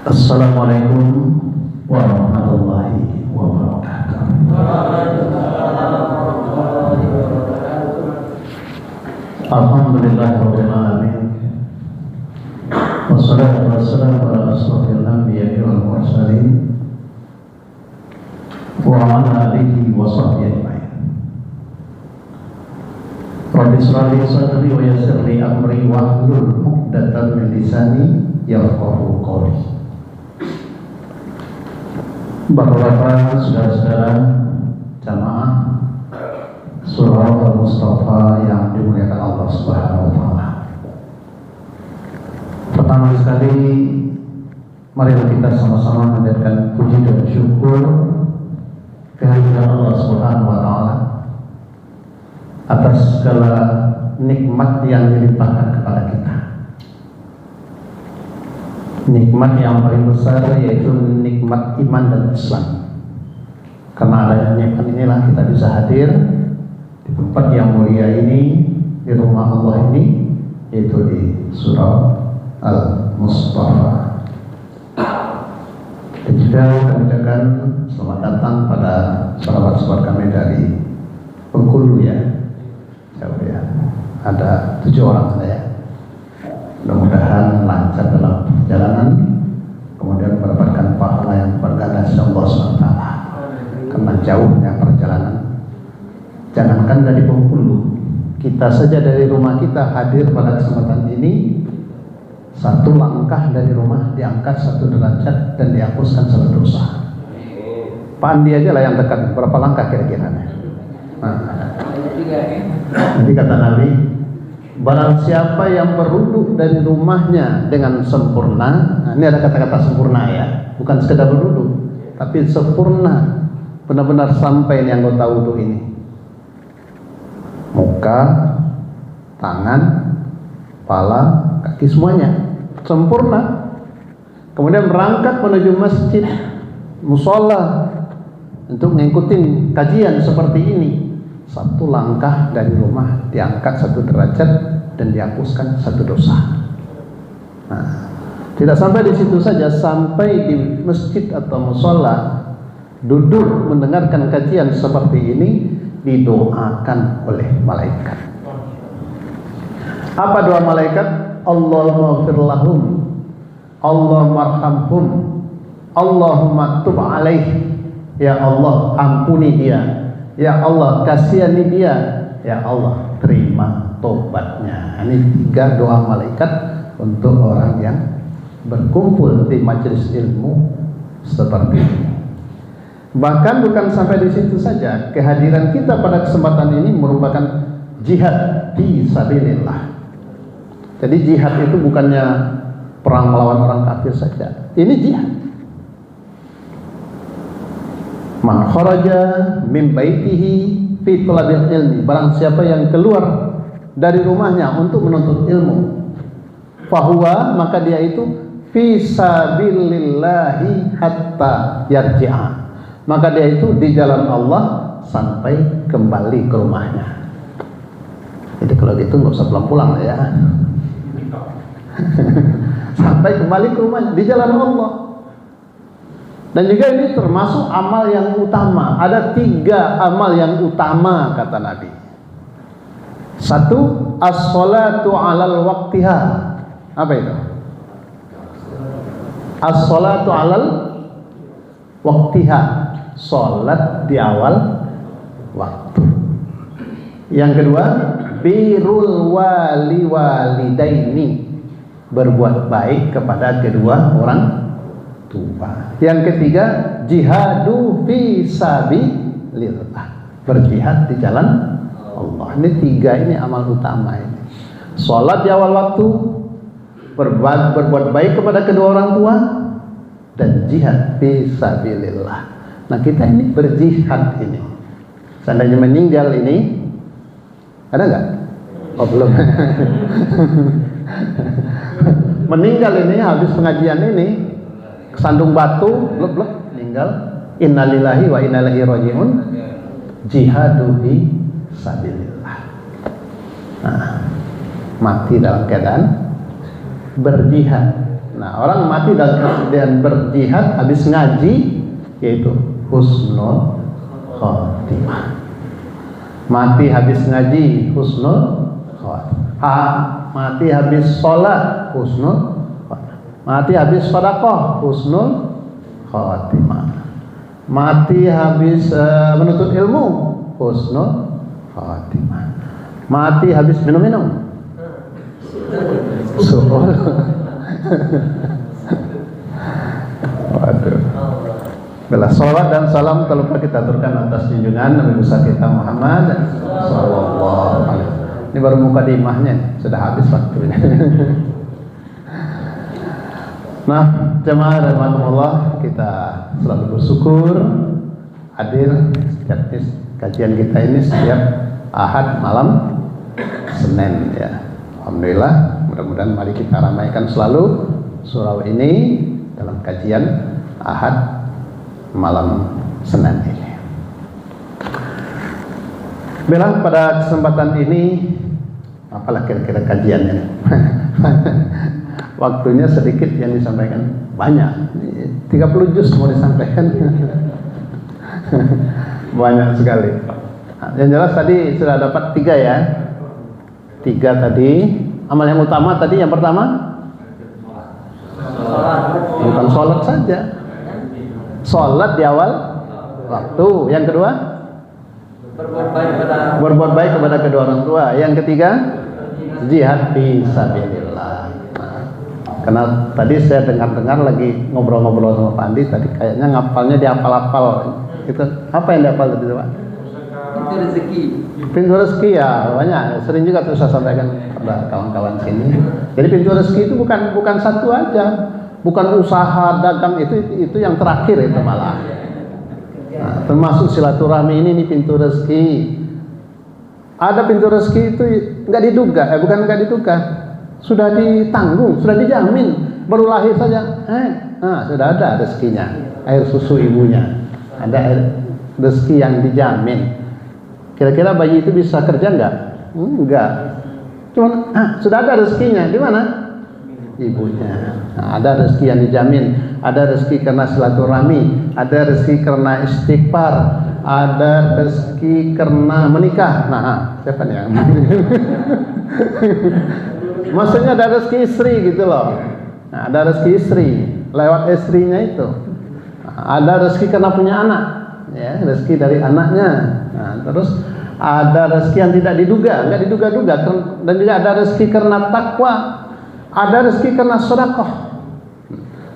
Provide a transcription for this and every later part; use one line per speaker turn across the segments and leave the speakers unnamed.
Assalamualaikum warahmatullahi wabarakatuh. Alhamdulillahirabbil alamin. Wassalatu wassalamu ala asyrofil anbiya'i wal mursalin wa ala alihi wa sahbihi ajma'in. Rabbi shrah li sadri wa yassir li amri wahlul 'uqdatam min lisani yafqahu qawli. Bapak-bapak, saudara-saudara jamaah Surah Al-Mustafa yang dimuliakan Allah Subhanahu wa Ta'ala. Pertama sekali, mari kita sama-sama menjadikan puji dan syukur kehadiran Allah Subhanahu wa Ta'ala atas segala nikmat yang dilimpahkan kepada kita. Nikmat yang paling besar yaitu nikmat iman dan Islam. Karena adanya nikmat inilah kita bisa hadir di tempat yang mulia ini, di rumah Allah ini, yaitu di Surah Al-Mustafa. Dan juga kami ucapkan selamat datang pada sahabat-sahabat kami dari Bengkulu ya. Ada 7 orang saya. Mudah-mudahan lancar dalam perjalanan, kemudian mendapatkan pahala yang berganda dari Allah SWT. Karena jauhnya perjalanan. Jangankan dari Bengkulu, kita saja dari rumah kita hadir pada kesempatan ini, 1 langkah dari rumah diangkat 1 derajat dan dihapuskan 1 dosa. Pak Andi aja lah yang dekat, berapa langkah kira-kira? Jadi kata Nabi, barang siapa yang berwudu dari rumahnya dengan sempurna, nah ini ada kata-kata sempurna ya, bukan sekedar berwudu, tapi sempurna, benar-benar sampai ini anggota wudu ini, muka, tangan, kepala, kaki semuanya sempurna. Kemudian berangkat menuju masjid, musola untuk mengikuti kajian seperti ini. 1 langkah dari rumah diangkat 1 derajat dan dihapuskan 1 dosa. Nah, tidak sampai di situ saja, sampai di masjid atau musola duduk mendengarkan kajian seperti ini didoakan oleh malaikat. Apa doa malaikat? Allahumma ighfir lahum, Allahumma arhamhum, Allahumma tub alaih. Ya Allah, ampuni dia. Ya Allah, kasihani dia. Ya Allah, terima tobatnya. Ini 3 doa malaikat untuk orang yang berkumpul di majelis ilmu seperti ini. Bahkan bukan sampai di situ saja, kehadiran kita pada kesempatan ini merupakan jihad fi sabilillah. Jadi jihad itu bukannya perang melawan orang kafir saja. Ini jihad. Man kharaja min baitihi fi talabil ilmi, barang siapa yang keluar dari rumahnya untuk menuntut ilmu, fahuwa, maka dia itu fi sabilillahi hatta yarji'a, maka dia itu di jalan Allah sampai kembali ke rumahnya. Jadi kalau gitu nggak usah pulang-pulang ya. Sampai kembali ke rumahnya di jalan Allah. Dan juga ini termasuk amal yang utama. Ada 3 amal yang utama kata Nabi. 1, as-salatu 'alal waqtiha. Apa itu? As-salatu 'alal waqtiha. Salat di awal waktu. Yang kedua, birrul walidaini. Berbuat baik kepada kedua orang tua. Yang ketiga, jihadu fi sabilillah, berjihad di jalan Allah. Ini 3 ini amal utama ini. Salat di awal waktu, berbuat baik kepada kedua orang tua, dan jihad fi sabilillah. Nah, kita ini berjihad ini. Seandainya meninggal ini, ada nggak? Oh, belum. Meninggal ini habis pengajian ini, kesandung batu, blek meninggal. Innalillahi wa inna ilaihi raji'un. Jihadu fi sabilillah. Nah, mati dalam keadaan berjihad. Nah, orang mati dalam keadaan berjihad habis ngaji yaitu husnul khotimah. Mati habis ngaji husnul khotimah. Mati habis sholat husnul khotimah. Mati habis sedekah husnul khotimah. Mati habis menuntut ilmu husnul khotimah. Mati habis minum-minum waduh. Bila salawat dan salam tak lupa kita aturkan atas junjungan Nabi besar kita Muhammad sallallahu alaihi wasallam. Ini baru mukadimahnya, sudah habis waktunya. Nah, jemaah rahimakumullah, kita selalu bersyukur hadir setiap kajian kita ini setiap Ahad malam Senin ya. Alhamdulillah, mudah-mudahan mari kita ramaikan selalu surau ini dalam kajian Ahad malam Senin ini. Bilang pada kesempatan ini apalah kira-kira kajiannya. Waktunya sedikit yang disampaikan banyak. 30 juz mau disampaikan. Banyak sekali. Yang jelas tadi sudah dapat 3 ya. 3 tadi. Amal yang utama tadi yang pertama bukan sholat saja. Sholat di awal waktu. Yang kedua berbuat baik kepada kedua orang tua. Yang ketiga jihad fi sabilillah. Karena tadi saya dengar-dengar lagi ngobrol-ngobrol sama Pak Andi tadi kayaknya ngapalnya dihafal-hafal. Itu apa yang dihafal tadi Pak?
Pintu rezeki.
Pintu rezeki ya banyak. Sering juga tuh saya sampaikan kepada kawan-kawan sini. Jadi pintu rezeki itu bukan satu aja, bukan usaha dagang itu yang terakhir itu malah. Nah, termasuk silaturahmi ini pintu rezeki. Ada pintu rezeki itu nggak diduga, bukan nggak diduga, sudah ditanggung, sudah dijamin. Baru lahir saja, sudah ada rezekinya, air susu ibunya, ada air rezeki yang dijamin. Kira-kira bayi itu bisa kerja nggak? Enggak. Cuman sudah ada rezekinya. Di mana? Ibunya. Nah, ada rezeki yang dijamin. Ada rezeki karena silaturahmi. Ada rezeki karena istighfar. Ada rezeki karena menikah. Nah, siapa nih yang? Maksudnya ada rezeki istri gitu loh. Nah, ada rezeki istri lewat istrinya itu. Nah, ada rezeki karena punya anak. Ya, rezeki dari anaknya. Nah, terus ada rezeki yang tidak diduga, nggak diduga-duga, dan juga ada rezeki karena takwa, ada rezeki karena sedekah.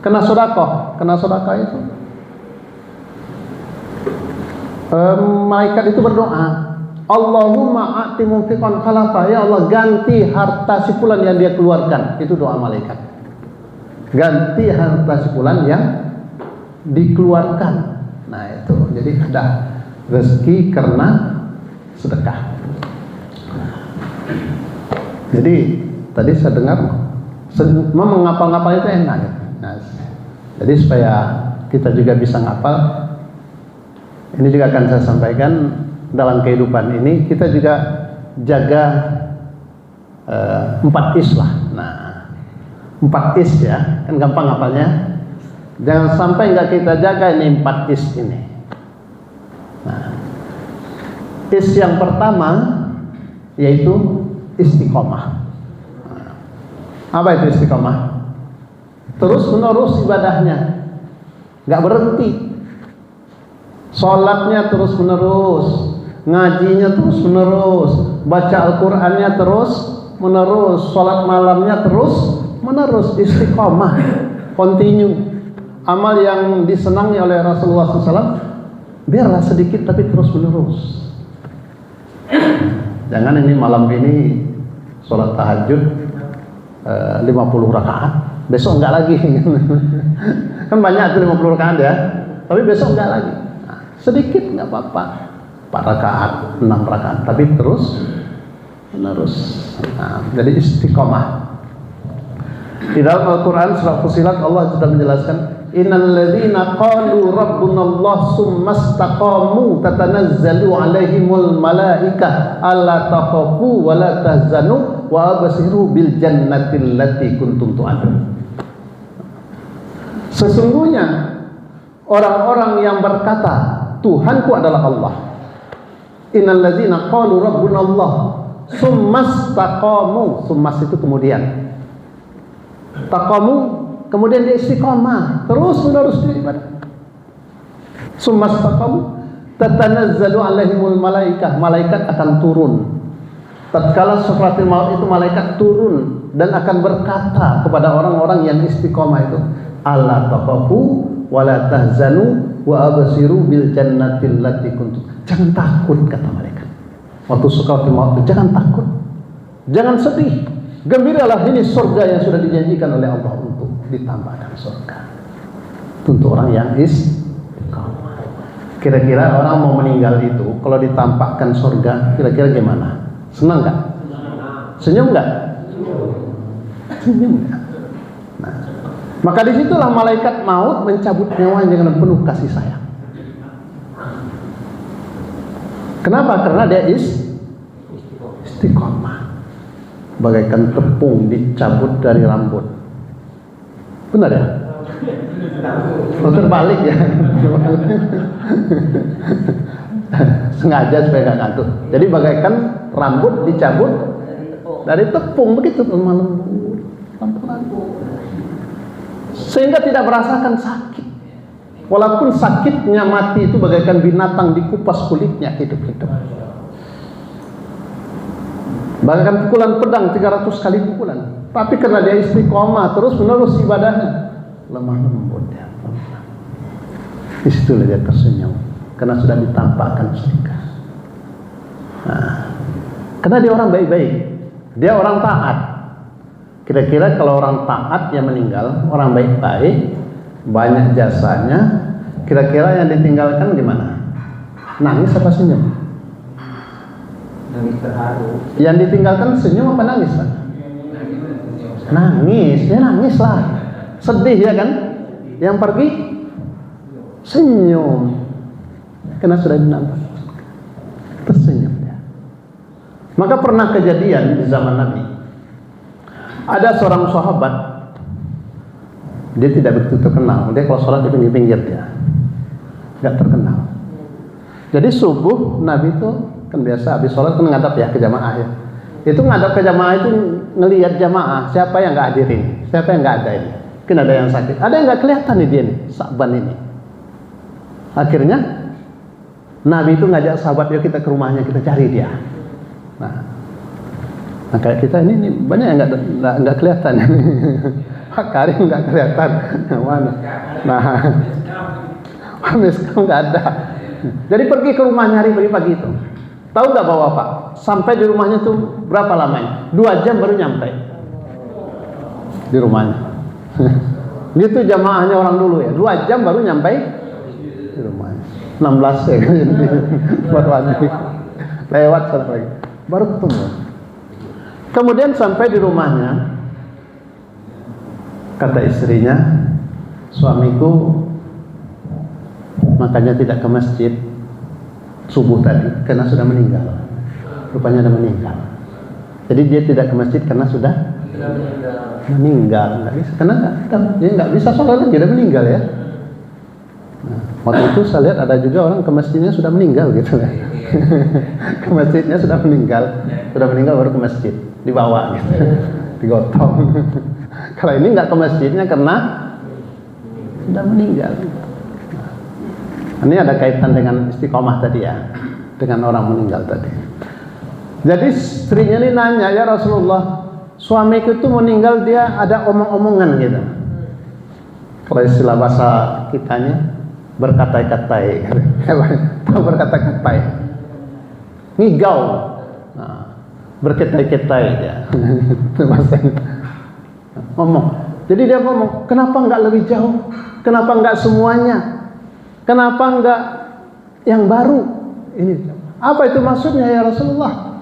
Karena sedekah itu malaikat itu berdoa, Allahumma a'ti munfiqan khalafa, ya Allah ganti harta si fulan yang dia keluarkan. Itu doa malaikat. Ganti harta si fulan yang dikeluarkan. Nah itu, jadi ada rezeki karena sedekah. Jadi tadi saya dengar memang ngapal-ngapal itu enak ya. Nah, jadi supaya kita juga bisa ngapal, ini juga akan saya sampaikan dalam kehidupan ini kita juga jaga 4 is lah. Nah 4 is ya, kan gampang ngapalnya. Jangan sampai nggak kita jaga ini 4 is ini. Nah, is yang pertama yaitu istiqomah. Nah, apa itu istiqomah? Terus menerus ibadahnya, nggak berhenti. Sholatnya terus menerus, ngajinya terus menerus, baca Al-Qur'annya terus menerus, sholat malamnya terus menerus, istiqomah, continue. Amal yang disenangi oleh Rasulullah SAW, biarlah sedikit tapi terus menerus. Jangan ini malam ini sholat tahajud 50 rakaat, besok enggak lagi. Kan banyak tuh 50 rakaat ya, tapi besok enggak lagi. Nah, sedikit enggak apa-apa, 4 rakaat, 6 rakaat, tapi terus menerus. Nah, jadi istiqomah. Di dalam Al-Quran surah Fussilat Allah sudah menjelaskan, innal ladzina qalu rabbunallah summastaqamu tatanazzalu alaihimul malaikah alla takhafu wa la tahzanu wa abshiru bil jannati allati kuntum tu'adun. Sesungguhnya orang-orang yang berkata Tuhanku adalah Allah, innal ladzina qalu rabbuna Allah summastaqamu, summas itu kemudian taqamu, kemudian dia istiqamah terus menerus beribadah. Summastaqamu tatanazzalu alaihimul malaikah, malaikat akan turun tatkala sakaratul maut itu, malaikat turun dan akan berkata kepada orang-orang yang istiqamah itu, alla taqafu wala tahzanu wa absiru bil jannati allati kuntum. Jangan takut, kata malaikat waktu sakaratul maut itu, jangan takut, jangan sedih, gembiralah, ini surga yang sudah dijanjikan oleh Allah untuk ditambahkan surga untuk orang yang istiqamah. Kira-kira orang mau meninggal itu kalau ditampakkan surga, kira-kira gimana? Senang nggak? Senyum nggak? Senyum nggak? Nah, maka disitulah malaikat maut mencabut nyawanya dengan penuh kasih sayang. Kenapa? Karena dia istiqomah, bagaikan tepung dicabut dari rambut. Benar ya? Oh, terbalik ya. Sengaja supaya nggak ngantuk. Jadi bagaikan rambut dicabut dari tepung, begitu malam, sehingga tidak merasakan sakit. Walaupun sakitnya mati itu bagaikan binatang dikupas kulitnya hidup-hidup, bagaikan pukulan pedang 300 kali pukulan. Tapi karena dia istiqomah terus menerus ibadahnya, lemah lembut dia. Disitulah dia tersenyum karena sudah ditampakkan surga. Nah, karena dia orang baik-baik, dia orang taat. Kira-kira kalau orang taat yang meninggal, orang baik-baik, banyak jasanya, kira-kira yang ditinggalkan gimana? Nangis apa senyum?
Nangis terharu.
Yang ditinggalkan senyum apa nangis, Pak? Nangis, ya nangis lah. Sedih ya kan? Yang pergi senyum, karena sudah dinampak, tersenyum ya. Maka pernah kejadian di zaman Nabi, ada seorang sahabat, dia tidak begitu terkenal. Dia kalau sholat di pinggir-pinggir, dia nggak terkenal. Jadi subuh Nabi itu kan biasa habis sholat kan ngadap ya ke jamaah ya. Itu ngadap ke jamaah itu ngelihat jamaah, siapa yang nggak hadirin, siapa yang nggak ada ini. Mungkin ada yang sakit, ada yang nggak kelihatan nih dia nih, Sa'ban ini. Akhirnya Nabi itu ngajak sahabat, yuk kita ke rumahnya, kita cari dia. Nah kayak kita ini banyak yang nggak kelihatan. Pak Karim nggak kelihatan, mana? Nah, habis nggak ada. Jadi pergi ke rumah nyari pagi itu. Tahu nggak bawa Pak? Sampai di rumahnya tuh berapa lamanya? 2 jam baru nyampe di rumahnya. Gitu jamaahnya orang dulu ya. 2 jam baru nyampe di rumahnya. 16 ya kan? Baru lagi lewat lagi. Baru ketemu. Kemudian sampai di rumahnya, kata istrinya, suamiku makanya tidak ke masjid subuh tadi karena sudah meninggal. Rupanya sudah meninggal. Jadi dia tidak ke masjid karena sudah meninggal. Nggak bisa, karena dia nggak bisa sholat lagi, dia meninggal ya. Nah, waktu itu saya lihat ada juga orang ke masjidnya sudah meninggal gitu ya. Ke masjidnya sudah meninggal baru ke masjid, dibawa gitu, digotong. Kalau ini nggak ke masjidnya karena sudah meninggal. Ini ada kaitan dengan istiqomah tadi ya, dengan orang meninggal tadi. Jadi istrinya ini nanya, ya Rasulullah, suamiku itu meninggal, dia ada omong-omongan gitu. Kalau istilah bahasa kitanya berkatai-katai, berkata-katai, ngigau, nah, berketai-ketai dia, ngomong. Jadi dia ngomong, kenapa nggak lebih jauh? Kenapa nggak semuanya? Kenapa nggak yang baru? Ini apa itu maksudnya ya Rasulullah?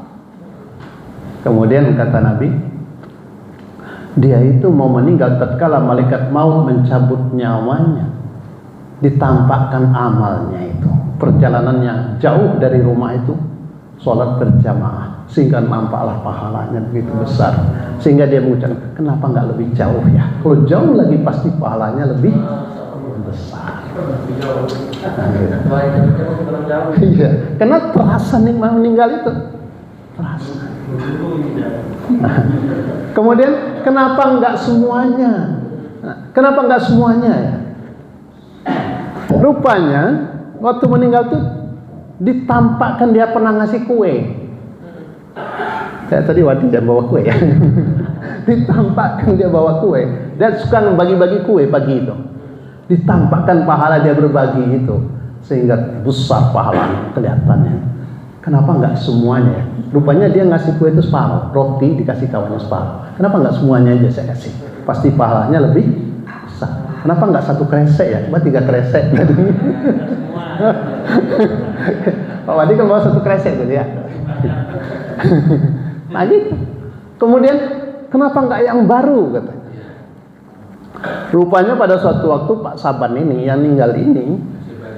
Kemudian kata Nabi, dia itu mau meninggal tatkala malaikat maut mencabut nyawanya, ditampakkan amalnya itu, perjalanannya jauh dari rumah itu, sholat berjamaah, sehingga nampaklah pahalanya begitu besar, sehingga dia mengucapkan, kenapa nggak lebih jauh ya? Kalau jauh lagi pasti pahalanya lebih besar. Iya, karena terasa nikmat meninggal itu terasa. Kemudian kenapa nggak semuanya? Kenapa nggak semuanya ya? Rupanya waktu meninggal tuh ditampakkan dia pernah ngasih kue. Kayak tadi Wadi dia bawa kue ya. Ditampakkan dia bawa kue. Dia suka bagi-bagi kue pagi itu. Ditampakkan pahala dia berbagi itu, sehingga besar pahala kelihatannya. Kenapa nggak semuanya? Rupanya dia ngasih kue itu separuh, roti dikasih kawannya separuh. Kenapa nggak semuanya aja saya kasih? Pasti pahalanya lebih besar. Kenapa nggak satu kresek ya? Coba 3 kresek. Pak Wadi kan bawa 1 kresek tuh ya. Nah gitu. Kemudian kenapa nggak yang baru katanya? Rupanya pada suatu waktu Pak Saban ini yang meninggal ini,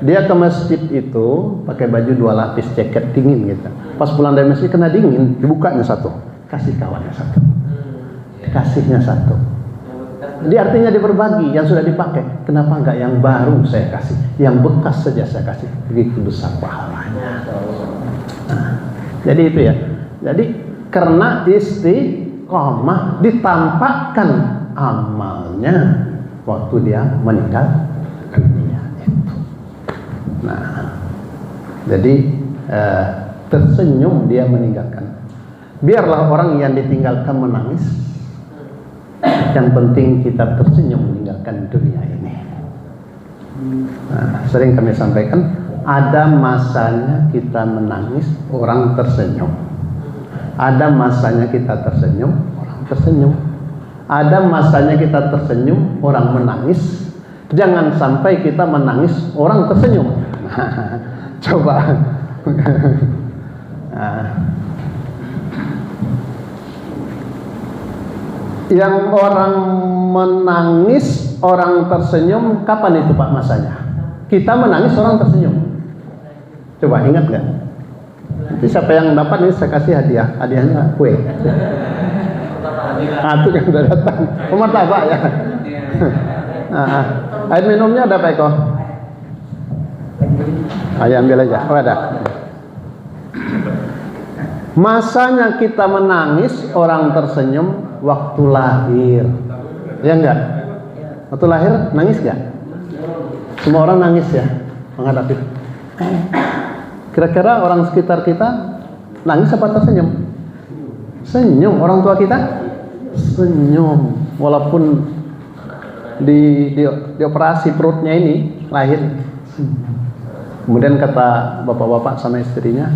dia ke masjid itu pakai baju 2 lapis, jaket dingin gitu. Pas pulang dari masjid kena dingin, dibukanya 1, kasih kawannya 1, kasihnya 1. Jadi artinya dia berbagi yang sudah dipakai. Kenapa enggak yang baru saya kasih, yang bekas saja saya kasih, begitu besar pahalanya. Nah, jadi itu ya. Jadi karena istiqomah ditampakkan amalnya waktu dia meninggal dunia itu. Nah, jadi tersenyum dia meninggalkan. Biarlah orang yang ditinggalkan menangis. Yang penting kita tersenyum meninggalkan dunia ini. Nah, sering kami sampaikan, ada masanya kita menangis, orang tersenyum. Ada masanya kita tersenyum, orang tersenyum. Ada masanya kita tersenyum, orang menangis. Jangan sampai kita menangis, orang tersenyum. Coba. Yang orang menangis, orang tersenyum, kapan itu Pak masanya? Kita menangis, orang tersenyum. Coba ingat nggak? Nanti siapa yang dapat ini saya kasih hadiah. Hadiahnya kue. Itu kan udah datang. Martabak ya. Air minumnya ada Pak Eko? Ayo ambil aja. Oh ada. Masanya kita menangis, orang tersenyum waktu lahir. Ya enggak? Waktu lahir nangis enggak? Semua orang nangis ya menghadapi. Kira-kira orang sekitar kita nangis apa tersenyum? Senyum. Orang tua kita senyum. Walaupun di operasi perutnya ini lahir. Kemudian kata bapak-bapak sama istrinya,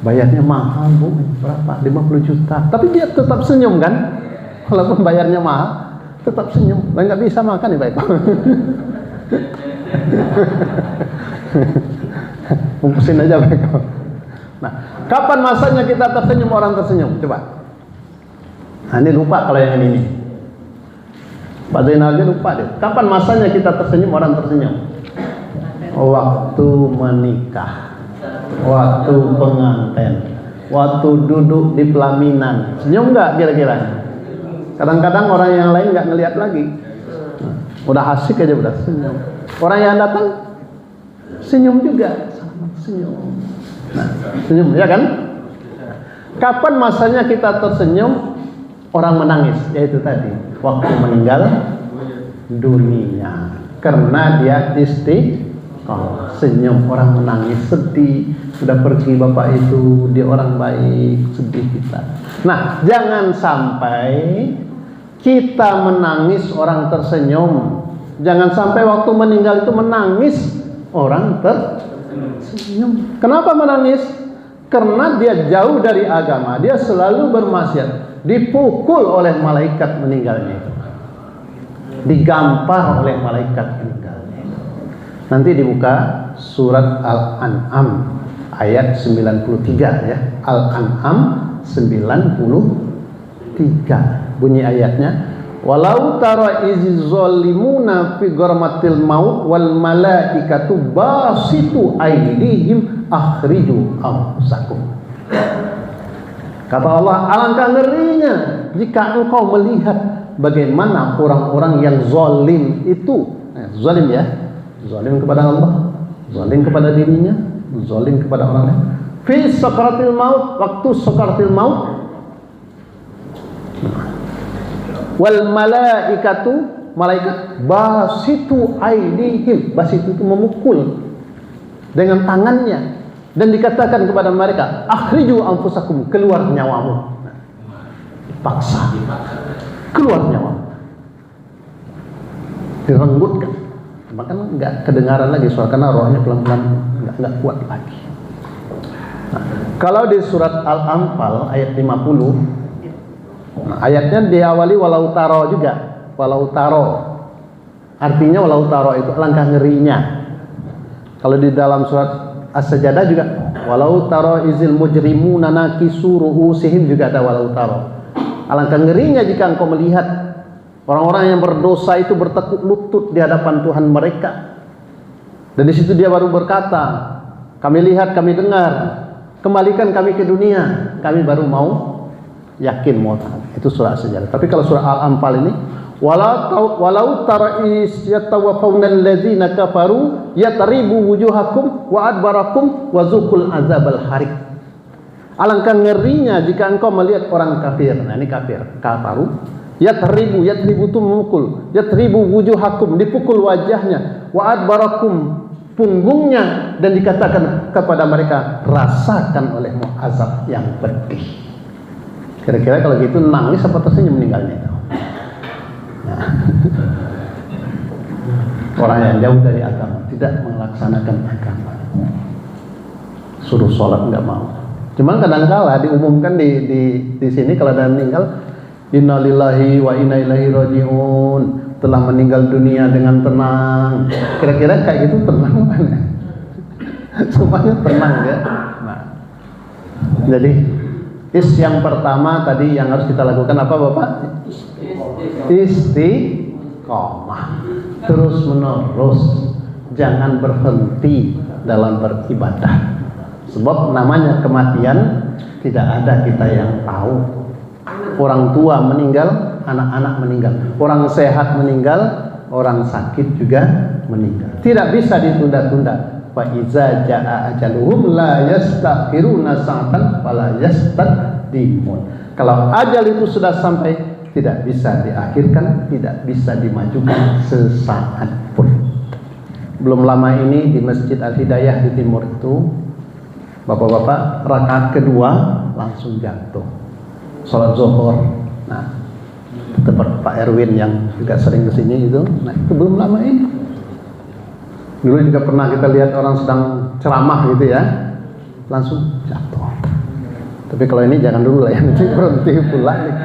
bayarnya mahal Bu, berapa? 50 juta. Tapi dia tetap senyum kan? Walaupun bayarnya mahal, tetap senyum. Dan nggak bisa makan nih Pak Eko. Bungkusin aja Pak Eko. Nah, kapan masanya kita tersenyum, orang tersenyum? Coba. Nah, ini lupa kalau yang ini. Pak Zainal aja lupa deh. Kapan masanya kita tersenyum, orang tersenyum? Waktu menikah, waktu pengantin, waktu duduk di pelaminan. Senyum nggak kira-kira? Kadang-kadang orang yang lain nggak ngelihat lagi. Udah asik aja udah senyum. Orang yang datang senyum juga, senyum. Nah, senyum ya kan? Kapan masanya kita tersenyum, orang menangis? Yaitu tadi waktu meninggal dunia. Karena dia senyum, orang menangis, sedih, sudah pergi bapak itu, dia orang baik, sedih kita. Nah, jangan sampai kita menangis, orang tersenyum. Jangan sampai waktu meninggal itu menangis, orang tersenyum. Kenapa menangis? Karena dia jauh dari agama, dia selalu bermaksiat, dipukul oleh malaikat meninggalnya itu, digampar oleh malaikat meninggalnya. Nanti dibuka surat Al-An'am ayat 93 ya. Al-An'am 93 bunyi ayatnya, walau tara iziz zalimuna fi gharmatil maut wal malaikatu basitu aydihim akhriju anfusakum. Kata Allah, alangkah ngerinya jika engkau melihat bagaimana orang-orang yang zalim itu, zalim ya, zalim kepada Allah, zalim kepada dirinya, zalim kepada orang lain. Fi sakaratil maut, waktu sakaratil maut, wal malaikatu, malaikat basitu aidihim, basitu itu memukul dengan tangannya, dan dikatakan kepada mereka, akhriju anfusakum, keluar nyawamu. Paksa keluar nyawamu, direnggutkan, bahkan nggak kedengaran lagi suara karena rohnya pelan-pelan nggak kuat lagi. Nah, kalau di surat Al-Anfal ayat 50, ayatnya diawali walau taro juga, walau taro, artinya walau taro itu alangkah ngerinya. Kalau di dalam surat As-Sajdah juga walau taro izil mujrimuna nakisu ru'usihim, juga ada walau taro. Alangkah ngerinya jika engkau melihat orang-orang yang berdosa itu bertekuk lutut di hadapan Tuhan mereka. Dan di situ dia baru berkata, kami lihat, kami dengar, kembalikan kami ke dunia, kami baru mau yakin mau taat. Itu surah As-Sajdah. Tapi kalau surah Al-Anfal ini, walau tara is yatawaffawna alladzina kafaru yatribu wujuhakum wa adbarakum wa zuqul azabal harik. Alangkah ngerinya jika engkau melihat orang kafir. Nah, ini kafir, kafaru. Yatribu itu memukul. Yatribu wujuhakum, dipukul wajahnya. Wa adbarakum, punggungnya, dan dikatakan kepada mereka, rasakan olehmu azab yang pedih. Kira-kira kalau gitu nangis apa tersenyum meninggalnya itu? Nah. Orang yang jauh dari agama, tidak melaksanakan agama, suruh sholat nggak mau. Cuman kadang-kala diumumkan di sini kalau ada meninggal, innalillahi wa inna ilaihi rajiun, telah meninggal dunia dengan tenang. Kira-kira kayak gitu tenang mana? Semuanya tenang ya. Nah, jadi yang pertama tadi yang harus kita lakukan apa Bapak? Istiqomah, terus menerus, jangan berhenti dalam beribadah. Sebab namanya kematian tidak ada kita yang tahu. Orang tua meninggal, anak-anak meninggal, orang sehat meninggal, orang sakit juga meninggal. Tidak bisa ditunda-tunda. Fa iza jaa ajaluhum la yastakhiruna sa'atan wa la yastaqdimun. Kalau ajal itu sudah sampai, tidak bisa diakhirkan, tidak bisa dimajukan sesaat pun. Belum lama ini di Masjid Al-Hidayah di timur itu, bapak-bapak rakaat kedua langsung jatuh sholat zuhur. Nah, tempat Pak Erwin yang juga sering kesini itu, nah itu belum lama ini. Dulu juga pernah kita lihat orang sedang ceramah gitu ya, langsung jatuh. Tapi kalau ini jangan dulu lah ya, nanti berhenti pula nih.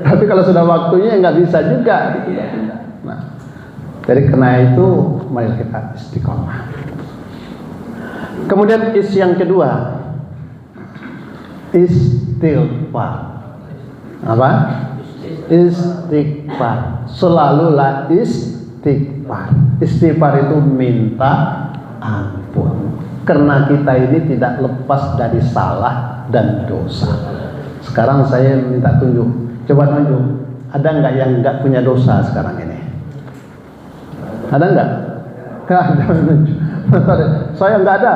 Tapi kalau sudah waktunya nggak bisa juga. Nah, jadi karena itu mari kita istiqomah. Kemudian yang kedua, istighfar. Apa? Istighfar. Selalulah istighfar. Istighfar itu minta ampun. Karena kita ini tidak lepas dari salah dan dosa. Sekarang saya minta tunjuk. Coba tunjuk. Ada nggak yang nggak punya dosa sekarang ini? Ada nggak? Nggak ada. Saya nggak ada.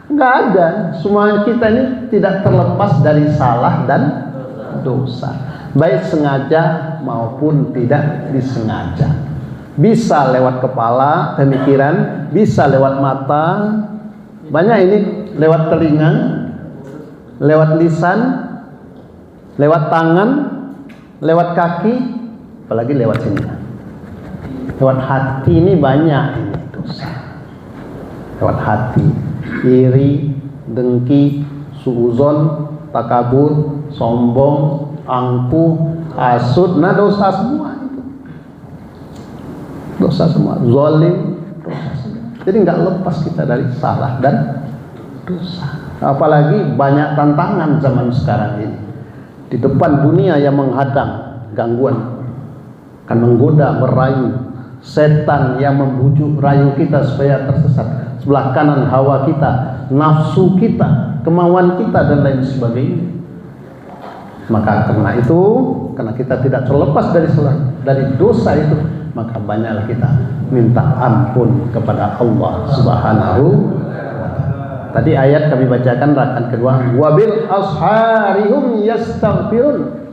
Nggak ada. Semua kita ini tidak terlepas dari salah dan dosa, baik sengaja maupun tidak disengaja. Bisa lewat kepala, pemikiran, bisa lewat mata, banyak ini lewat telinga, lewat lisan, lewat tangan, lewat kaki, apalagi lewat sini. Lewat hati ini banyak ini dosa. Lewat hati, iri, dengki, suuzon, takabur, sombong, angkuh, hasud, nah dosa semua itu. Dosa semua, zalim, dosa semua. Jadi nggak lepas kita dari salah dan dosa. Apalagi banyak tantangan zaman sekarang ini. Di depan dunia yang menghadang, gangguan akan menggoda, merayu, setan yang membujuk rayu kita supaya tersesat. Sebelah kanan hawa kita, nafsu kita, kemauan kita dan lain sebagainya. Maka karena itu, karena kita tidak terlepas dari dosa itu, maka banyaklah kita minta ampun kepada Allah Subhanahu wa ta'ala. Tadi ayat kami bacakan rakaat kedua, wabil asharihum yastaghfirun,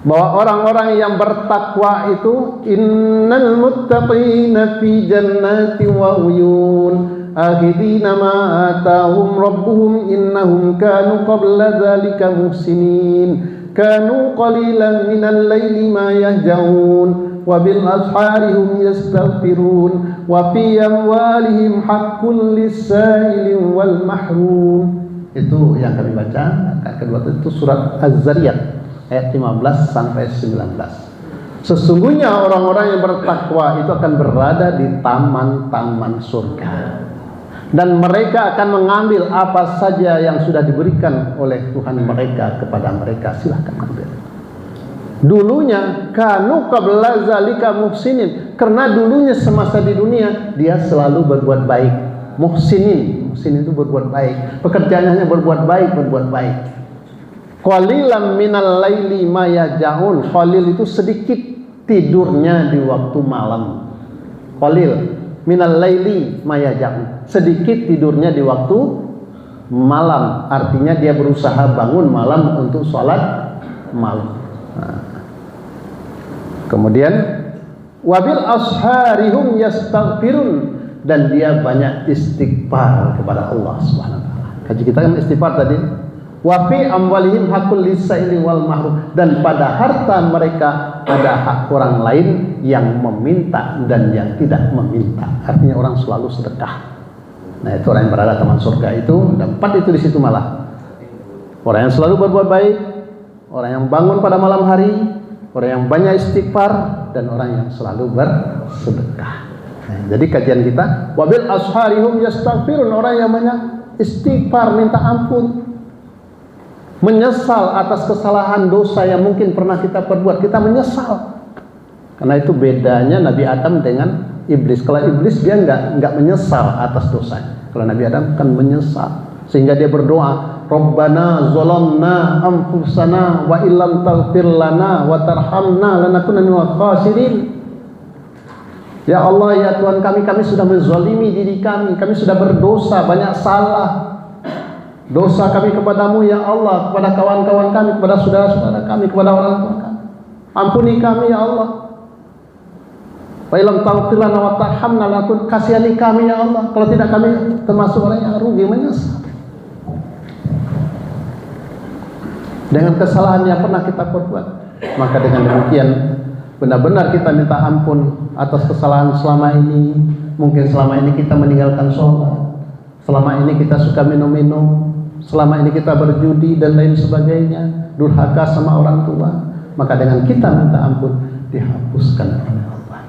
bahwa orang-orang yang bertakwa itu innal muttaqina fi jannati wa uyun akhidina ma atahum rabbuhum innahum kanu qabla dzalika muhsinin kanu qalilan minal laili ma yahjaun wa bil asharihum yastaghfirun wa fi amwalihim haqqul lis-sa'ili wal mahrum. Itu yang kami baca. Kedua itu surat Az-Zariyat ayat 15 sampai 19. Sesungguhnya orang-orang yang bertakwa itu akan berada di taman-taman surga, dan mereka akan mengambil apa saja yang sudah diberikan oleh Tuhan mereka kepada mereka. Silahkan ambil. Dulunya kanu qabla zalika muhsinin, karena dulunya semasa di dunia dia selalu berbuat baik. Muhsinin itu berbuat baik, pekerjaannya hanya berbuat baik. Qalilan minal laili ma yahjaun, qalil itu sedikit tidurnya di waktu malam. Qalil minal laili ma yahjaun, sedikit tidurnya di waktu malam, artinya dia berusaha bangun malam untuk sholat malam. Kemudian wabil asharihum yastaghfirun, dan dia banyak istighfar kepada Allah Subhanahu wa taala. Kaji kita kan istighfar tadi. Wa fi amwalihim haqqul lis-sa'ili wal mahrum, dan pada harta mereka ada hak orang lain yang meminta dan yang tidak meminta. Artinya orang selalu sedekah. Nah, itu orang yang berada taman surga itu, dan 4 itu di situ malah. Orang yang selalu berbuat baik, orang yang bangun pada malam hari, orang yang banyak istighfar, dan orang yang selalu bersedekah. Nah, jadi kajian kita, wabil asharihum yastaghfirun, orang yang banyak istighfar, minta ampun, menyesal atas kesalahan dosa yang mungkin pernah kita perbuat. Kita menyesal. Karena itu bedanya Nabi Adam dengan iblis. Kalau iblis dia enggak menyesal atas dosa. Kalau Nabi Adam kan menyesal, sehingga dia berdoa, Rabbana zalamna anfusana wa illam taghfir lana wa tarhamna lanakunanna minal khasirin. Ya Allah, ya Tuhan kami sudah menzalimi diri kami sudah berdosa, banyak salah. Dosa kami kepadamu ya Allah, kepada kawan-kawan kami, kepada saudara-saudara kami, kepada orang tua kami. Ampuni kami ya Allah. Wa illam taghfir lana wa tarhamna lanakunanna, kasihani kami ya Allah. Kalau tidak kami termasuk orang yang rugi, menyesal dengan kesalahan yang pernah kita perbuat. Maka dengan demikian benar-benar kita minta ampun atas kesalahan selama ini. Mungkin selama ini kita meninggalkan sholat, selama ini kita suka minum-minum, selama ini kita berjudi dan lain sebagainya, durhaka sama orang tua. Maka dengan kita minta ampun, dihapuskan oleh Allah.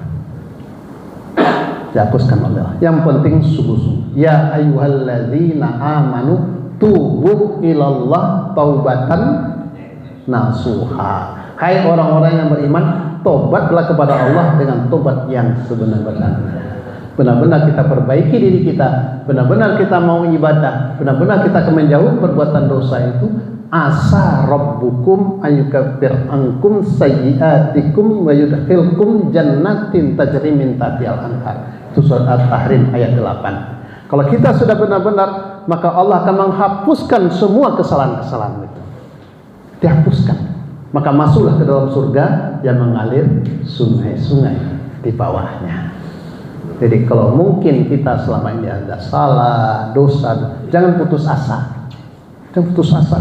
Dihapuskan oleh Allah. Yang penting sungguh-sungguh. Ya ayyuhalladzina amanu tubu ilallah taubatan nasuha. Hai orang-orang yang beriman, tobatlah kepada Allah dengan tobat yang sebenar-benarnya. Benar-benar kita perbaiki diri kita, benar-benar kita mau ibadah, benar-benar kita menjauh perbuatan dosa itu. Asa rabbukum ayyukaffir ankum sayyi'atikum wa yudkhilkum jannatin tajri min tahtihal anhar. Itu surat At-Tahrim ayat 8. Kalau kita sudah benar-benar, maka Allah akan menghapuskan semua kesalahan-kesalahan itu. Dihapuskan. Maka masuklah ke dalam surga yang mengalir sungai-sungai di bawahnya. Jadi kalau mungkin kita selama ini ada salah, dosa, jangan putus asa. Jangan putus asa.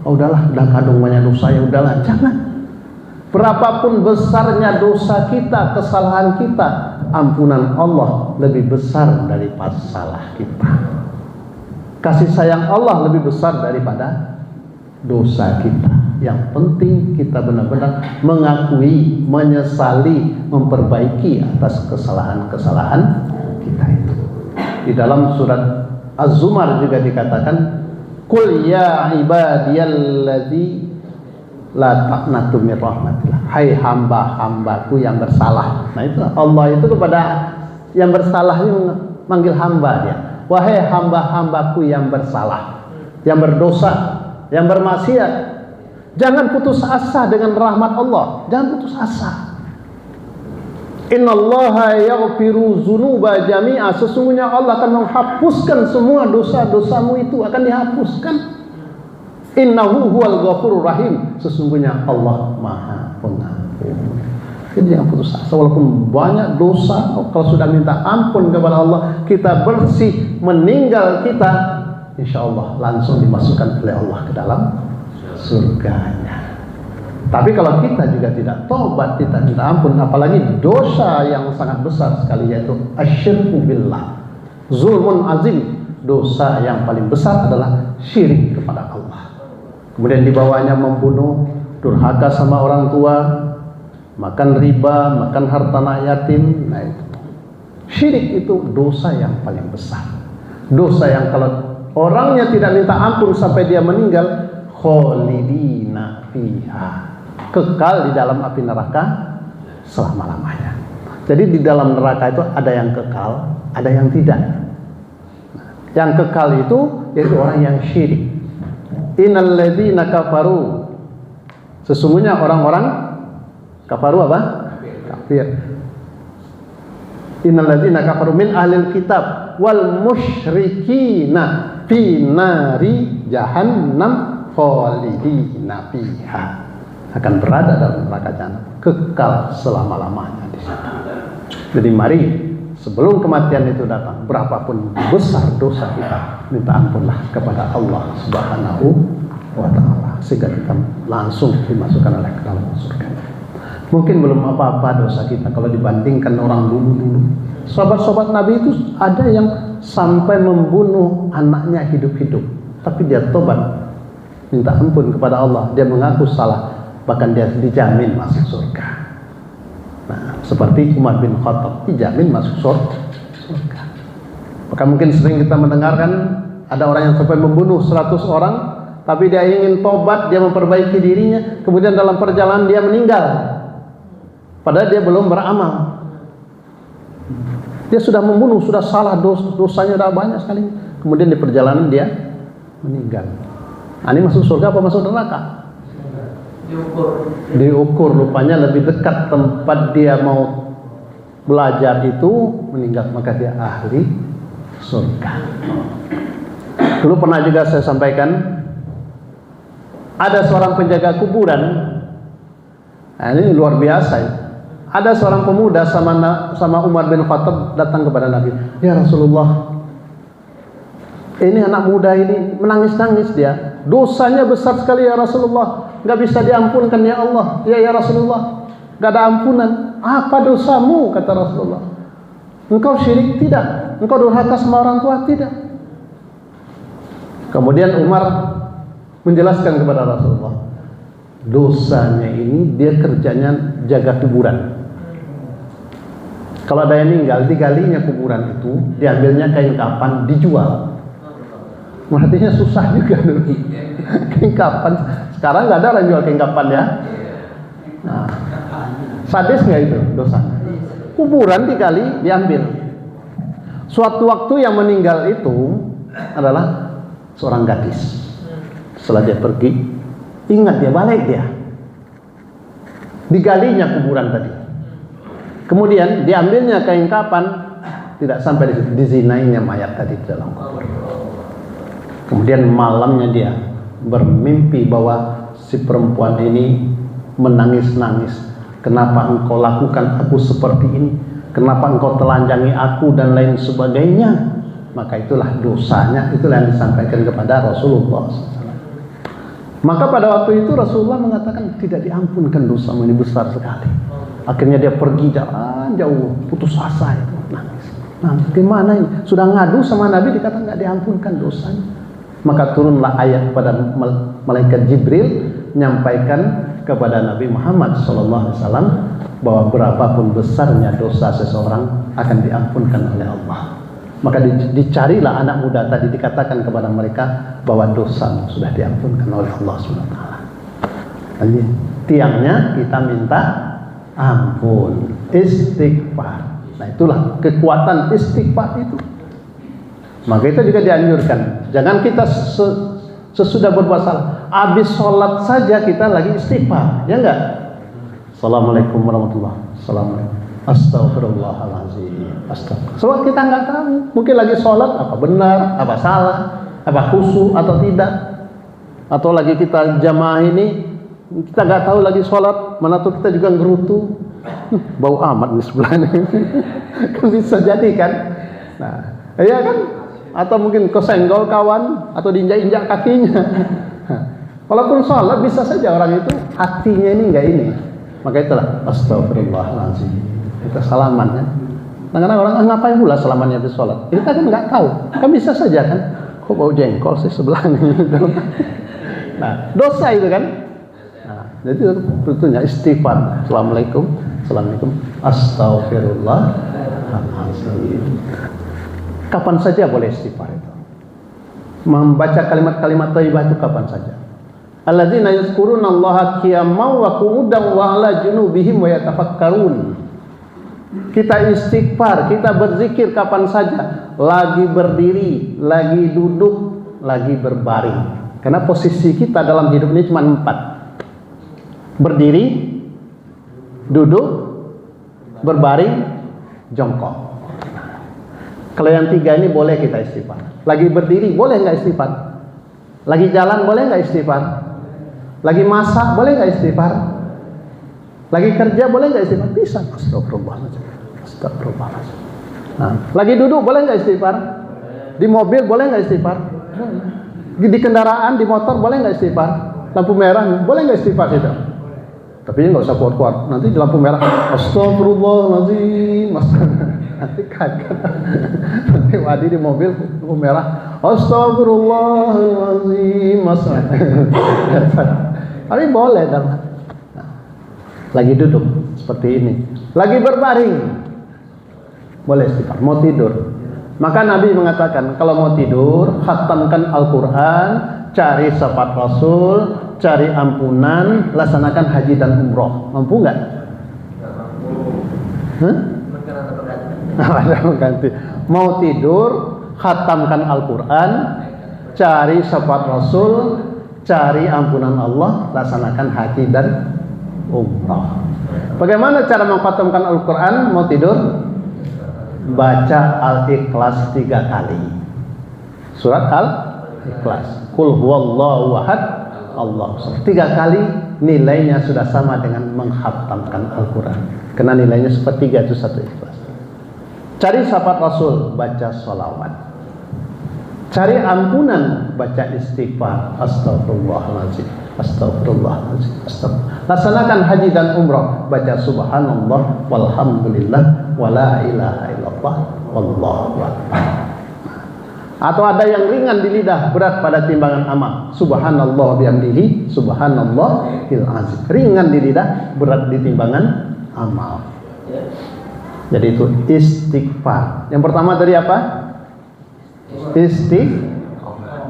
Oh udahlah, udah kadung banyak dosa, ya udahlah. Jangan. Berapapun besarnya dosa kita, kesalahan kita, ampunan Allah lebih besar daripada salah kita. Kasih sayang Allah lebih besar daripada dosa kita. Yang penting kita benar-benar mengakui, menyesali, memperbaiki atas kesalahan-kesalahan kita itu. Di dalam surat Az-Zumar juga dikatakan, Qul ya ibadiyalladzi la taqnatu min rahmatillah. Hai hamba-hambaku yang bersalah. Nah itu Allah itu kepada yang bersalah ini manggil hamba dia. wahai hamba-hambaku yang bersalah, yang berdosa, yang bermaksiat, jangan putus asa dengan rahmat Allah. Jangan putus asa. Innallaha yaghfiru dzunuba jami'a. Sesungguhnya Allah akan menghapuskan semua dosa-dosamu, itu akan dihapuskan. Innahu huwal ghafurur rahim. Sesungguhnya Allah Maha Pengampun. Jadi jangan putus asa walaupun banyak dosa. Kalau sudah minta ampun kepada Allah, kita bersih, meninggal kita, insya Allah langsung dimasukkan oleh Allah ke dalam surganya. Tapi kalau kita juga tidak tobat, kita minta ampun, apalagi dosa yang sangat besar sekali, yaitu asyirku billah, zulmun azim, dosa yang paling besar adalah syirik kepada Allah. Kemudian dibawanya membunuh, durhaka sama orang tua, makan riba, makan harta anak yatim. Nah itu syirik, itu dosa yang paling besar, dosa yang kalau orangnya tidak minta ampun sampai dia meninggal, kholidina fiha, kekal di dalam api neraka selama-lamanya. Jadi di dalam neraka itu ada yang kekal, ada yang tidak. Yang kekal itu yaitu orang yang syirik. Innal ladzina kafaru, sesungguhnya orang-orang kafaru apa? Kafir. Innal ladzina kafaru min ahlil kitab wal musyrikina fi nari jahannam khalidina fiha, akan berada dalam neraka jahanam, kekal selama-lamanya di sana. Jadi mari sebelum kematian itu datang, berapapun besar dosa kita, minta ampunlah kepada Allah Subhanahu wa ta'ala, sehingga kita langsung dimasukkan oleh ke dalam surga. Mungkin belum apa-apa dosa kita kalau dibandingkan orang dulu-dulu. Sahabat-sahabat Nabi itu ada yang sampai membunuh anaknya hidup-hidup, tapi dia tobat, minta ampun kepada Allah, dia mengaku salah, bahkan dia dijamin masuk surga. Nah, seperti Umar bin Khattab dijamin masuk surga. Maka mungkin sering kita mendengarkan ada orang yang sampai membunuh 100 orang, tapi dia ingin tobat, dia memperbaiki dirinya, kemudian dalam perjalanan dia meninggal, padahal dia belum beramal. Dia sudah membunuh, sudah salah, dosanya sudah banyak sekali, kemudian di perjalanan dia meninggal. Nah, ini masuk surga apa masuk neraka? Diukur, rupanya lebih dekat tempat dia mau belajar itu meninggal, maka dia ahli surga. Dulu pernah juga saya sampaikan, ada seorang penjaga kuburan. Nah, ini luar biasa ya. Ada seorang pemuda sama Umar bin Khattab datang kepada Nabi. Ya Rasulullah, ini anak muda ini menangis-nangis dia. Dosanya besar sekali ya Rasulullah, nggak bisa diampunkan ya Allah. Ya Rasulullah, nggak ada ampunan. Apa dosamu? Kata Rasulullah. Engkau syirik? Tidak. Engkau durhaka sama orang tua? Tidak. Kemudian Umar menjelaskan kepada Rasulullah, dosanya ini dia kerjanya jaga kuburan. Kalau ada yang meninggal, digalinya kuburan itu, diambilnya kain kapan, dijual. Artinya susah juga dulu. Kain kapan, sekarang nggak ada orang jual kain kapan ya. Nah, sadis nggak itu dosa? Kuburan digali, diambil. Suatu waktu yang meninggal itu adalah seorang gadis. Setelah dia pergi, ingat dia balik dia. Digalinya kuburan tadi. Kemudian diambilnya kain kapan, tidak sampai dizinainya mayat tadi di dalam kubur. Kemudian malamnya dia bermimpi bahwa si perempuan ini menangis-nangis. Kenapa engkau lakukan aku seperti ini? Kenapa engkau telanjangi aku dan lain sebagainya? Maka itulah dosanya, itulah yang disampaikan kepada Rasulullah SAW. Maka pada waktu itu Rasulullah mengatakan tidak diampunkan dosamu ini besar sekali. Akhirnya dia pergi jauh, putus asa itu, nangis. Nah, gimana ini? Sudah ngadu sama Nabi, dikatakan nggak diampunkan dosanya. Maka turunlah ayat kepada malaikat Jibril menyampaikan kepada Nabi Muhammad SAW bahwa berapapun besarnya dosa seseorang akan diampunkan oleh Allah. Maka dicarilah anak muda tadi, dikatakan kepada mereka bahwa dosa sudah diampunkan oleh Allah SWT. Jadi tiangnya kita minta ampun, istighfar. Nah itulah kekuatan istighfar itu. Maka itu juga dianjurkan. Jangan kita sesudah berbuat salah, habis sholat saja kita lagi istighfar, ya enggak? Assalamualaikum warahmatullahi wabarakatuh. Assalamualaikum. Astagfirullahaladzim. Astagfirullah. Sebab kita nggak tahu, mungkin lagi sholat apa benar, apa salah, apa khusyuk atau tidak, atau lagi kita jamaah ini kita nggak tahu lagi sholat, mana tuh kita juga ngerutu, bau amat di sebelah ini. Kan bisa jadi kan? Nah, iya kan? Atau mungkin kesenggol kawan atau diinjak-injak kakinya. Walaupun sholat bisa saja orang itu hatinya ini enggak ini. Maka itulah astagfirullahaladzim. Kita salaman kan. Kadang-kadang orang ngapain pula salamannya di sholat. Kita kan nggak tahu. Kan bisa saja kan. Kok bau jengkol sih sebelah ini. Nah, dosa itu kan. Nah, jadi tentunya istighfar. Assalamualaikum. Assalamualaikum. Astagfirullahaladzim. Kapan saja boleh istighfar itu. Membaca kalimat-kalimat thayyibah itu kapan saja. Alladzina yazkurunallaha qiyaman wa qu'udan wa 'ala junubihim wa yatafakkarun. Kita istighfar, kita berzikir kapan saja, lagi berdiri, lagi duduk, lagi berbaring. Karena posisi kita dalam hidup ini cuma 4. Berdiri, duduk, berbaring, jongkok. Kalau yang 3 ini boleh kita istighfar. Lagi berdiri boleh nggak istighfar? Lagi jalan boleh nggak istighfar? Lagi masak boleh nggak istighfar? Lagi kerja boleh nggak istighfar? Bisa. Astagfirullahaladzim. Astagfirullahaladzim. Nah, lagi duduk boleh nggak istighfar? Di mobil boleh nggak istighfar? Di kendaraan, di motor boleh nggak istighfar? Lampu merah boleh nggak istighfar itu? Tapi nggak usah kuat-kuat. Nanti di lampu merah, astagfirullahaladzim. Nanti kaget. Nanti wadi di mobil lampu merah, astagfirullahaladzim. Tapi boleh dalam. Lagi duduk seperti ini, lagi berbaring boleh istighfar. Mau tidur, maka Nabi mengatakan kalau mau tidur khatamkan Al-Quran, cari syafaat Rasul, cari ampunan, laksanakan haji dan umroh. Mampu nggak? Ada mengganti. Mau tidur, khatamkan Al-Quran, cari syafaat Rasul, cari ampunan Allah, laksanakan haji dan umroh. Bagaimana cara mengkhatamkan Al-Quran? Mau tidur, baca Al-Ikhlas 3 kali. Surat Al-Ikhlas. Qul huwallahu ahad, Allah 3 kali, nilainya sudah sama dengan mengkhatamkan Al-Quran. Karena nilainya sepertiga itu satu Ikhlas. Cari syafaat Rasul, baca sholawat. Cari ampunan, baca istighfar. Astagfirullahaladzim. Astagfirullahaladzim. Astagfirullah. Laksanakan haji dan umrah, baca subhanallah walhamdulillah wala ilaha illallah wallahu akbar. Atau ada yang ringan di lidah, berat pada timbangan amal. Subhanallah bihamdihi, subhanallahil azim. Ringan di lidah, berat di timbangan amal. Jadi itu istighfar. Yang pertama tadi apa?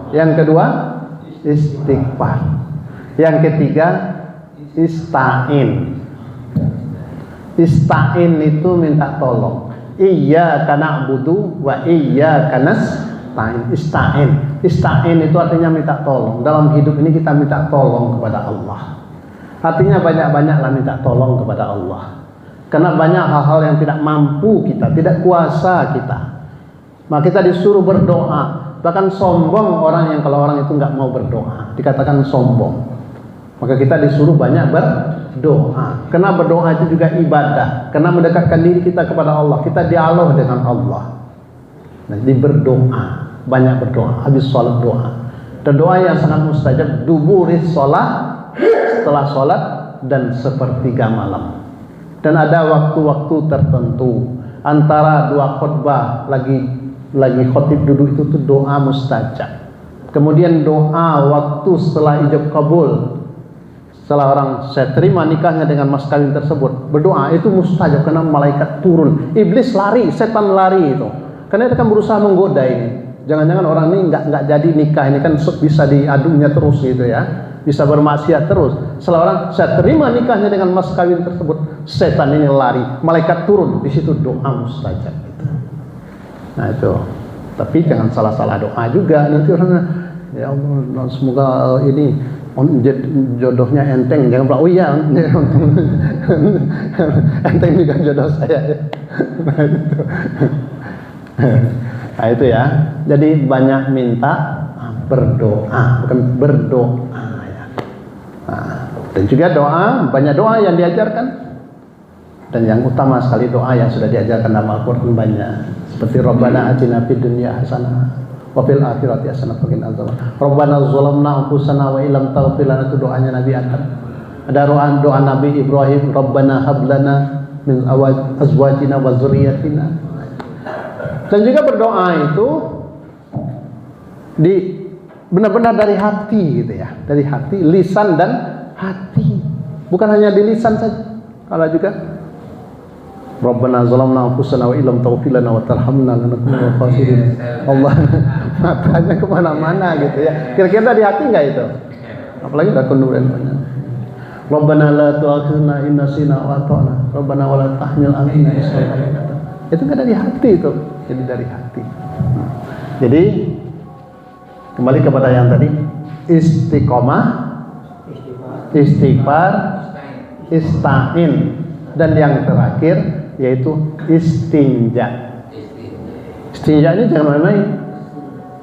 Yang kedua istighfar. Yang ketiga ista'in. Ista'in itu minta tolong. Iyyaka na'budu wa iyyaka nasta'in. Ista'in. Ista'in itu artinya minta tolong. Dalam hidup ini kita minta tolong kepada Allah. Artinya banyak-banyaklah minta tolong kepada Allah. Karena banyak hal-hal yang tidak mampu kita, tidak kuasa kita. Maka kita disuruh berdoa. Bahkan sombong orang yang kalau orang itu nggak mau berdoa, dikatakan sombong. Maka kita disuruh banyak berdoa. Karena berdoa itu juga ibadah. Karena mendekatkan diri kita kepada Allah. Kita dialog dengan Allah. Nah, jadi berdoa, banyak berdoa. Habis sholat doa. Dan doa yang sangat mustajab, duburis sholat, setelah sholat dan sepertiga malam. Dan ada waktu-waktu tertentu antara dua khutbah lagi khotib duduk itu tuh doa mustajab. Kemudian doa waktu setelah ijab kabul, setelah orang saya terima nikahnya dengan mas kawin tersebut, berdoa itu mustajab karena malaikat turun, iblis lari, setan lari itu. Karena dia akan berusaha menggoda ini. Jangan-jangan orang ini nggak jadi nikah, ini kan bisa diadunya terus gitu ya. Bisa bermaksiat terus. Setelah orang saya terima nikahnya dengan mas kawin tersebut, setan ini lari, malaikat turun, di situ doa mustajab itu. Nah itu. Tapi jangan salah-salah doa juga. Nanti orang, ya Allah semoga ini jodohnya enteng. Jangan bilang, oh iya enteng juga jodoh saya. Nah itu ya. Jadi banyak minta, berdoa, bukan berdoa ya. Nah, dan juga doa, banyak doa yang diajarkan. Dan yang utama sekali doa yang sudah diajarkan dalam Al-Quran banyak. Seperti Rabbana atina fid dunya hasanah wa fil akhirati hasanah wa qina adzaban. Rabbana zalamna anfusana wa illam taghfir lana, itu doanya Nabi Adam. Ada doa Nabi Ibrahim, Rabbana hab lana min azwajina wa dzurriyyatina. Dan juga berdoa itu benar-benar dari hati gitu ya, dari hati, lisan dan hati. Bukan hanya di lisan saja. Kalau juga Rabbana zalamna anfusana wa illam taghfir lana wa tarhamna lanakunanna minal khasirin. Allah matanya kemana-mana gitu ya. Kira-kira di hati nggak itu? Apalagi udah kemudian banyak. Rabbana la tu'akhidhna in nasina wa ata'na. Rabbana wa la tahmil 'alaina isran. Itu nggak dari hati itu. Jadi dari hati. Jadi kembali kepada yang tadi, istiqomah, istighfar, ista'in, dan yang terakhir yaitu istinja. Istinja ini jangan main-main.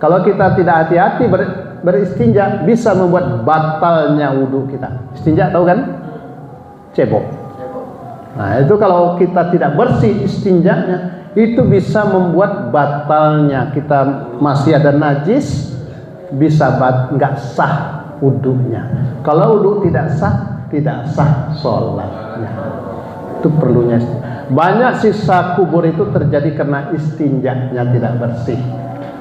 Kalau kita tidak hati-hati beristinja, bisa membuat batalnya wudhu kita. Istinja tahu kan? Cebok. Nah itu kalau kita tidak bersih istinjanya, itu bisa membuat batalnya. Kita masih ada najis, bisa nggak sah wudhunya. Kalau wudhu tidak sah sholatnya. Itu perlunya. Banyak sisa kubur itu terjadi karena istinjanya tidak bersih.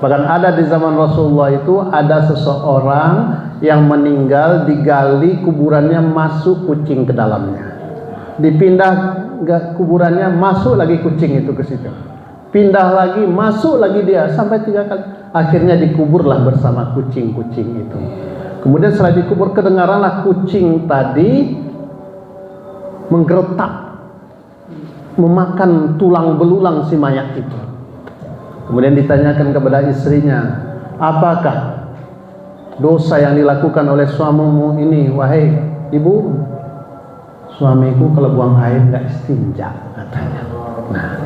Bahkan ada di zaman Rasulullah itu ada seseorang yang meninggal, digali kuburannya, masuk kucing ke dalamnya. Dipindah kuburannya, masuk lagi kucing itu ke situ. Pindah lagi, masuk lagi dia, sampai 3 kali. Akhirnya dikuburlah bersama kucing-kucing itu. Kemudian setelah dikubur, kedengaranlah kucing tadi menggeretak, memakan tulang belulang si mayat itu. Kemudian ditanyakan kepada istrinya, apakah dosa yang dilakukan oleh suamimu ini, wahai ibu? Suamiku kalau buang air tidak istinja, katanya. Nah,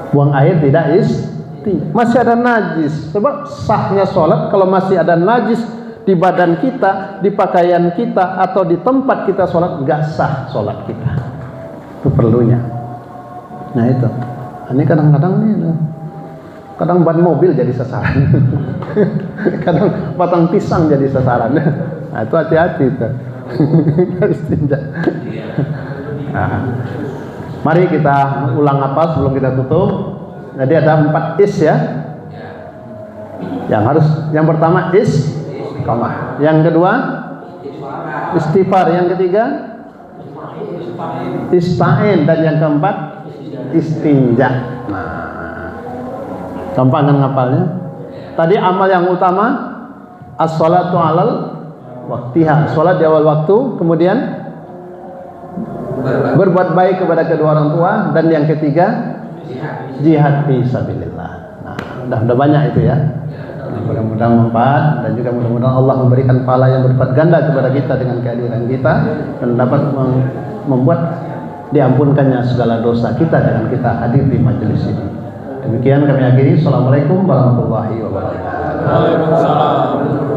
buang air tidak istinja, masih ada najis. Sebab sahnya sholat kalau masih ada najis di badan kita, di pakaian kita, atau di tempat kita sholat, nggak sah sholat kita. Itu perlunya. Nah itu. Ini kadang-kadang nih, kadang ban mobil jadi sasaran, kadang batang pisang jadi sasaran. Nah itu hati-hati itu. Nah, mari kita ulang apa sebelum kita tutup. Jadi ada 4 is ya. Yang pertama istiqomah, yang kedua istighfar, yang ketiga ista'in, dan yang keempat istinja. Nah, gampang kan ngapalnya? Tadi amal yang utama as-sholatu alal waktiha, sholat di awal waktu, kemudian berbuat baik kepada kedua orang tua, dan yang ketiga jihad fi sabilillah. Nah, udah banyak itu ya. Mudah-mudahan manfaat, dan juga mudah-mudahan Allah memberikan pahala yang berlipat ganda kepada kita dengan kehadiran kita, dan dapat membuat diampunkannya segala dosa kita dengan kita hadir di majelis ini. Demikian kami akhiri. Assalamualaikum warahmatullahi wabarakatuh.
Waalaikumsalam.